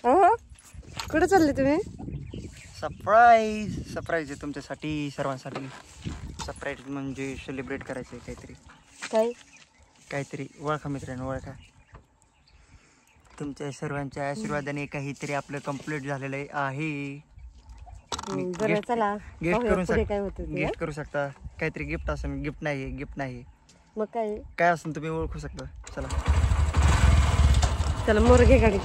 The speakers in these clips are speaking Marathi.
हो कुठे चालले तुम्ही? सरप्राईज आहे तुमच्यासाठी सर्वांसाठी. सरप्राईज म्हणजे सेलिब्रेट करायचं आहे काहीतरी. ओळखा मित्रांनो, ओळखा. तुमच्या सर्वांच्या आशीर्वादाने काहीतरी आपलं कंप्लीट झालेलं आहे. बरं चला गिफ्ट करू शकता. काहीतरी गिफ्ट असेल. गिफ्ट नाही मग काय असेल तुम्ही ओळखू शकता. चला मोर घे गाडी.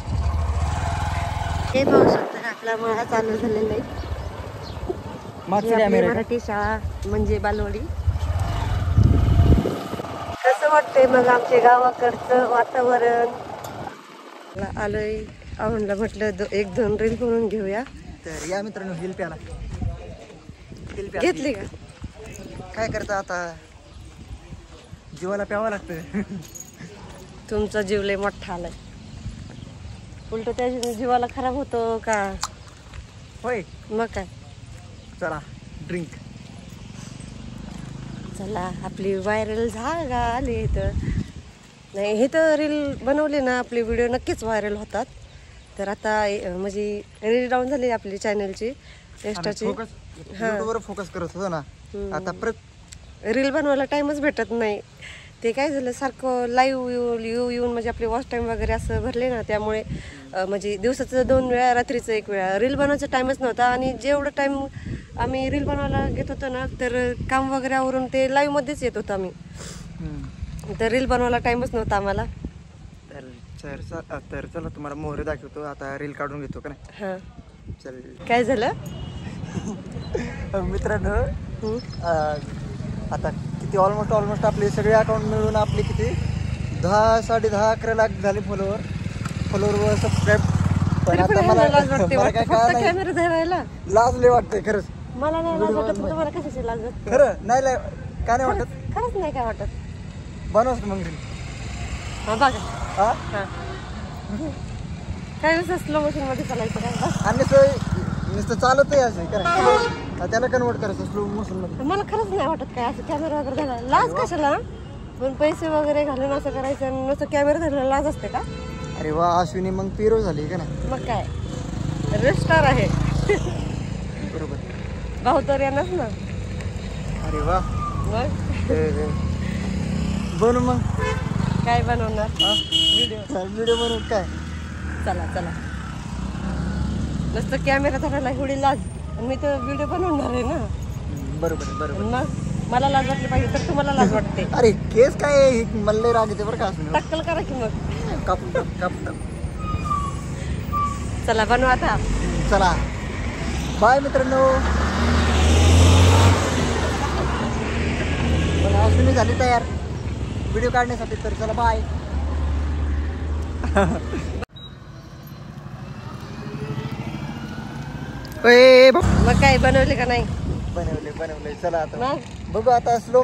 हे पाहू शकता आपला मळा चालू झालेला आहे. मराठी शाळा म्हणजे बालवाडी. कसं वाटतंय मग आमच्या गावाकडचं वातावरण? आलोय आवडला म्हटलं 1-2 रील बनवून घेऊया. तर या मित्रांनो, हिल प्याला घेतली का? काय करता आता, जीवाला प्यावं लागतं. तुमचा जीव लय मोठा आलाय. उलट त्या जीवाला खराब होतो का? होय मग काय. चला ड्रिंक. चला आपली व्हायरल झागा आली तर नाही. हे तर रील बनवले ना आपले व्हिडिओ नक्कीच व्हायरल होतात. तर आता म्हणजे रील डाऊन झाली आपली चॅनलची इंस्टाची. यूट्यूबवर फोकस करत होतो ना, आता परत रील बनवायला टाइमच भेटत नाही. ते काय झालं, सारखं लाईव्ह येऊन म्हणजे आपले वॉच टाईम वगैरे असं भरले ना, त्यामुळे म्हणजे दिवसाचं 2 वेळा, रात्रीचं 1 वेळा रील बनवायचा टाइमच नव्हता. आणि जेवढं टाइम आम्ही रील बनवायला घेत होतो ना, तर काम वगैरे आवरून ते लाईव्हमध्येच येत होतो आम्ही. तर रील बनवायला टाइमच नव्हता आम्हाला. तर चला तुम्हाला मोहरे दाखवतो. आता रील काढून घेतो का नाही. हां चल. काय झालं मित्रांनो, आता किती ऑलमोस्ट आपले सगळे अकाउंट मिळून आपले किती 10-10.5-11 लाख झाले फॉलोअर सबस्क्राईब. पण आता मला काय कॅमेरा धरायला लाज लय वाटतंय खरंच. मला नाही लाज वाटत. तुम्हाला कशाची लाज वाटते? खरं नाही काय नाही वाटत. खरंच नाही काय वाटत. बनवस मग रील. बघा काय स्लो मोशन मध्ये चालायचं काय? आणि नुसतं चालतही असं करायचं, त्याला कन्वर्ट करायचं स्लो मोशन मध्ये. मला खरंच नाही वाटत काय असं कॅमेरा वगैरे धरायला. लाज कशाला? पण पैसे वगैरे घालून असं करायचं आणि नुसतं कॅमेरा धरायला लाज असते का? अरे वा, अश्विनी मग पिरो झाली का नाही. मग काय रेस्टार आहे. बरोबर. भाऊ तर येणार ना. अरे वा. मग बनू मग काय बनवणार? व्हिडिओ बनवू काय? चला नुसतं कॅमेरा धरायला एवढी लाज, आणि मी तर व्हिडिओ बनवणार आहे ना. बरोबर. मग मला लाज वाटली पाहिजे, तर तुम्हाला लाज वाटते. अरे केस काय मला राग येते बरं का. टक्कल करा की मग. काप. चला बनवा आता. चला बाय मित्रांनो. अश्विनी झाली तयार व्हिडिओ काढण्यासाठी. तर चला बाय. मग काय बनवले का नाही? बनवले. चला आता बघू. आता स्लो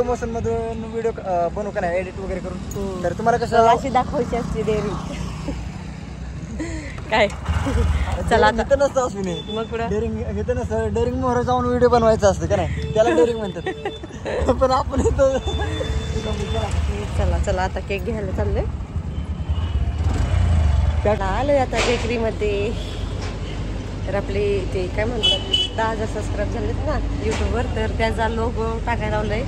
मोशन मधून व्हिडिओ बनवू का नाही, एडिट वगैरे करून. तर तुम्हाला कसं अशी दाखवायची असते डेअरिंग काय? चला आता नसतं अश्विनी. मग पुढे डेअरिंग घेतं नसतं. डेअरिंग मोहर जाऊन व्हिडिओ बनवायचा असतं का नाही, त्याला डेअरिंग म्हणतात. पण आपण चला आता केक घ्यायला चाललोय. आलोय आता बेकरीमध्ये. तर आपले ते काय म्हणतात 10,000 सबस्क्राईब झालेत ना यूट्यूबवर, तर त्याचा लोगो टाकायला लावलाय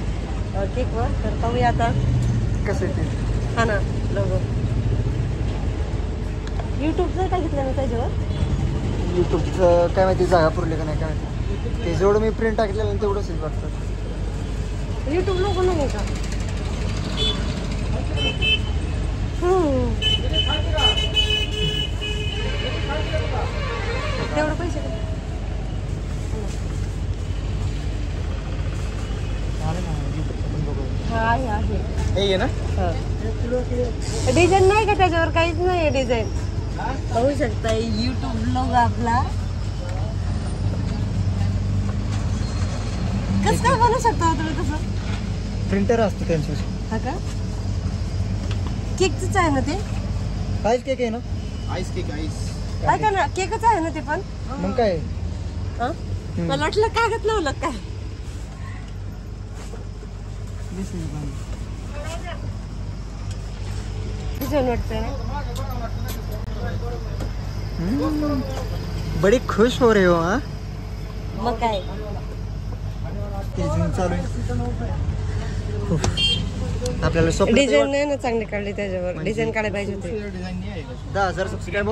केकवर. तर पाहूया आता कसं ते. हा ना लोगो यूट्यूबचं टाकितलं ना त्याच्यावर. यूट्यूबचं काय माहिती जागा पुरले का नाही काय माहिती. ते जेवढं मी प्रिंट टाकलेलं तेवढंच वाटतं. यूट्यूब लोगो नाही का? तेवढं पैसे आहे ना. डिझाईन नाही का त्याच्यावर? काहीच नाही डिझाईन. पाहू शकता यूट्यूब लोगो आपला. कसं काय बनवू शकता तुम्ही तसं? प्रिंटर असतं त्यांचं. हा का? केकच आहे ना ते? आईस केक आहे ना. Ice cake. ऐका ना, केकच आहे ना ते पण. मग काय? मला वाटलं कागद लावलं काय. डिझाईन वाटतं ना. बड़ी खुश हो रहे हो हाँ? मग काय चालू आहे. आपल्याला स्वप्न डिझाईन नाही ना चांगली काढली त्याच्यावर डिझाईन काढायला पाहिजे होते 10,000 सबस्क्राईब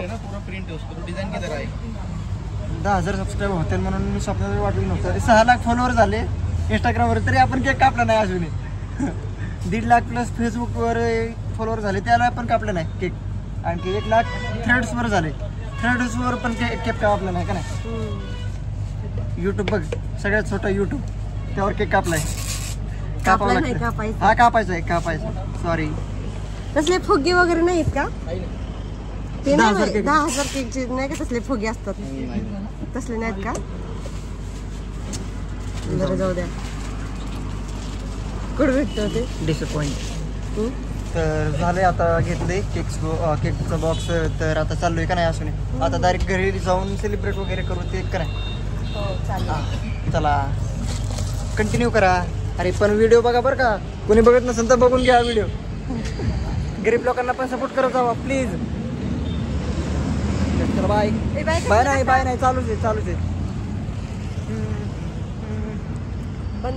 10,000 सबस्क्राईब होतील म्हणून मी स्वप्नात वाटलं नव्हतं. 6 लाख फॉलोअर झाले इंस्टाग्रामवर तरी आपण केक कापला नाही अजूनही. 1.5 लाख प्लस फेसबुकवर फॉलोअर झाले त्याला पण कापलं नाही केक. आणखी 1 लाख थ्रेड्सवर झाले थ्रेड्सवर पण केक कापला नाही का नाही. यूट्यूब बघ सगळ्यात छोटा यूट्यूब त्यावर केक कापलाय. कापावं कापला नाही, लागतं. कापायचं. हा कापायचा आहे कापायचा सॉरी. तसले फुगे वगैरे नाहीत का ते 10,000 केक. 10,000 केकचे नाही का तसले फुगे असतात तसले नाहीत का बरं जाऊ द्या कुठं भेटतं ते डिसअपॉइंट. तर झाले आता घेतले केकचा बॉक्स. तर आता चाललोय का नाही असून आता डायरेक्ट घरी जाऊन सेलिब्रेट वगैरे करू ते का नाही. चला कंटिन्यू करा. अरे पण व्हिडिओ बघा बरं का कोणी बघत नसेल तर बघून घ्या व्हिडिओ. गरीब लोकांना पण सपोर्ट करत जावा प्लीज. चला बाय बाय नाही चालूच आहे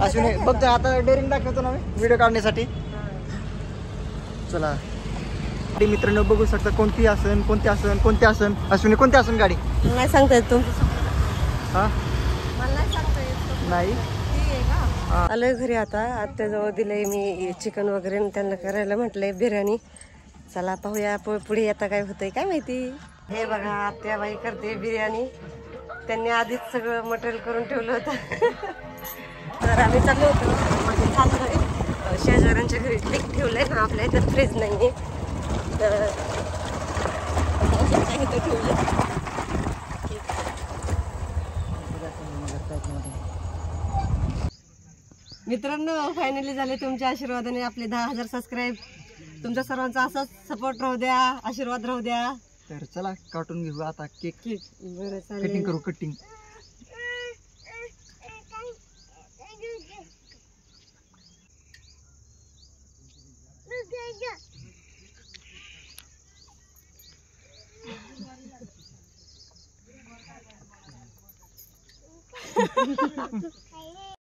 अश्विनी बघ आता डेअरिंग दाखवतो ना मी व्हिडिओ काढण्यासाठी. चला मित्रांनो बघू शकता कोणती आसन अश्विनी कोणती आसन गाडी नाही सांगता येत तू हा नाही. आलोय घरी आता आत्याजवळ दिलंय मी चिकन वगैरे आणि त्यांना करायला म्हटलंय बिर्याणी. चला पाहूया पुढे आता काय होतंय काय माहिती. हे बघा आत्याबाई करते बिर्याणी. त्यांनी आधीच सगळं मटेरियल करून ठेवलं होतं. तर आम्ही चाललो होतो म्हणजे चाललोय शेजाऱ्यांच्या घरी केक ठेवलंय ना आपल्या इथं फ्रीज नाहीये तर इथं ठेवलं. मित्रांनो फायनली झाले तुमच्या आशीर्वादाने आपले 10,000 सबस्क्राईब. तुमच्या सर्वांचा असाच सपोर्ट राहू द्या आशीर्वाद राहू द्या. तर चला काटून घेऊ आता केक. बरं कटिंग चालेल करू कटिंग.